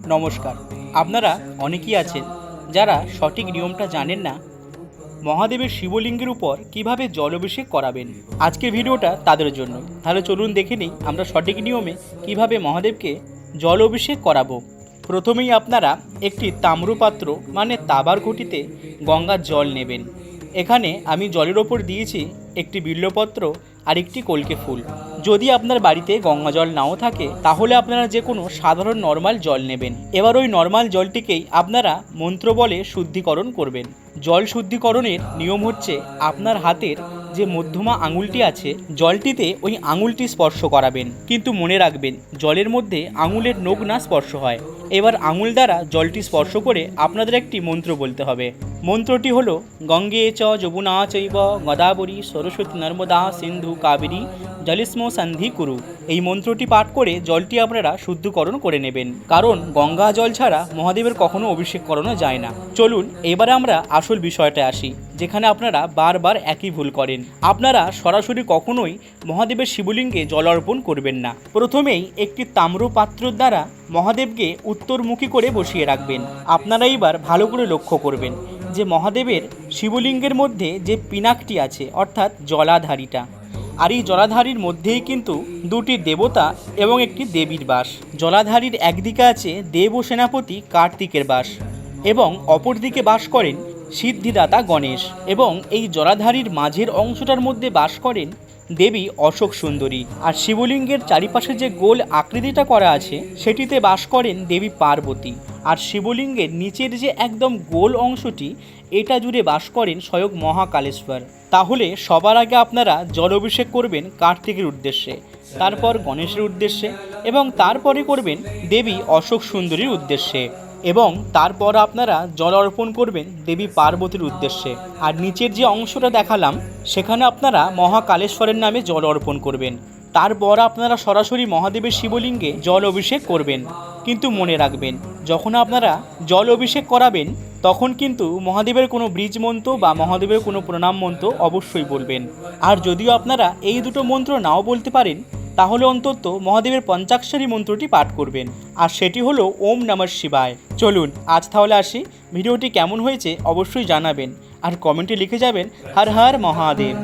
নমস্কার। আপনারা অনেকেই আছেন যারা সঠিক নিয়মটা জানেন না মহাদেবের শিবলিঙ্গের উপর কিভাবে জল অভিষেক করাবেন। আজকের ভিডিওটা তাদের জন্য। তাহলে চলুন দেখে নিই আমরা সঠিক নিয়মে কিভাবে মহাদেবকে জল অভিষেক করাবো। প্রথমেই আপনারা একটি তাম্রপাত্র মানে তাবার ঘটিতে গঙ্গার জল নেবেন। এখানে আমি জলের ওপর দিয়েছি একটি বিল্বপত্র আর একটি কলকে ফুল। যদি আপনার বাড়িতে গঙ্গা জল নাও থাকে তাহলে আপনারা যে কোনো সাধারণ নর্মাল জল নেবেন। এবার ওই নর্মাল জলটিকেই আপনারা মন্ত্র বলে শুদ্ধিকরণ করবেন। জল শুদ্ধিকরণের নিয়ম হচ্ছে আপনার হাতের যে মধ্যমা আঙুলটি আছে জলটিতে ওই আঙুলটি স্পর্শ করাবেন, কিন্তু মনে রাখবেন জলের মধ্যে আঙুলের নখ না স্পর্শ হয়। এবার আঙুল দ্বারা জলটি স্পর্শ করে আপনাদের একটি মন্ত্র বলতে হবে। মন্ত্রটি হলো গঙ্গে চ যমুনা চৈব গদাবরী সরস্বতী নর্মদা সিন্ধু কাবেরী জলিস্ম সন্ধি কুরু। এই মন্ত্রটি পাঠ করে জলটি আপনারা শুদ্ধকরণ করে নেবেন, কারণ গঙ্গা জল ছাড়া মহাদেবের কখনো অভিষেক করানো যায় না। চলুন এবারে আমরা আসল বিষয়টা আসি, যেখানে আপনারা বারবার একই ভুল করেন। আপনারা সরাসরি কখনোই মহাদেবের শিবলিঙ্গে জল অর্পণ করবেন না। প্রথমেই একটি তাম্র পাত্রের দ্বারা মহাদেবকে উত্তরমুখী করে বসিয়ে রাখবেন। আপনারা এবার ভালো করে লক্ষ্য করবেন যে মহাদেবের শিবলিঙ্গের মধ্যে যে পিনাকটি আছে অর্থাৎ জলাধারীটা, আর এই জলাধারীর মধ্যেই কিন্তু দুটি দেবতা এবং একটি দেবীর বাস। জলাধারীর একদিকে আছে দেব ও সেনাপতি কার্তিকের বাস এবং অপর দিকে বাস করেন সিদ্ধিদাতা গণেশ, এবং এই জলাধারীর মাঝের অংশটার মধ্যে বাস করেন দেবী অশোক সুন্দরী। আর শিবলিঙ্গের চারিপাশে যে গোল আকৃতিটা করা আছে সেটিতে বাস করেন দেবী পার্বতী। আর শিবলিঙ্গের নিচের যে একদম গোল অংশটি এটা জুড়ে বাস করেন স্বয়ং মহাকালেশ্বর। তাহলে সবার আগে আপনারা জল অভিষেক করবেন কার্তিকের উদ্দেশ্যে, তারপর গণেশের উদ্দেশ্যে এবং তারপরে করবেন দেবী অশোক সুন্দরীর উদ্দেশ্যে, এবং তারপর আপনারা জল অর্পণ করবেন দেবী পার্বতীর উদ্দেশ্যে। আর নিচের যে অংশটা দেখালাম সেখানে আপনারা মহাকালেশ্বরের নামে জল অর্পণ করবেন। তারপর আপনারা সরাসরি মহাদেবের শিবলিঙ্গে জল অভিষেক করবেন। কিন্তু মনে রাখবেন যখন আপনারা জল অভিষেক করাবেন তখন কিন্তু মহাদেবের কোনো বীজ মন্ত্র বা মহাদেবের কোনো প্রণাম মন্ত্র অবশ্যই বলবেন। আর যদিও আপনারা এই দুটো মন্ত্র নাও বলতে পারেন তাহলে অন্তত মহাদেবের পঞ্চাক্ষরী মন্ত্রটি পাঠ করবেন, আর সেটি হলো ওম নমঃ শিবায়। চলুন আজ তাহলে আসি। ভিডিওটি কেমন হয়েছে অবশ্যই জানাবেন আর কমেন্টে লিখে যাবেন হর হর মহাদেব।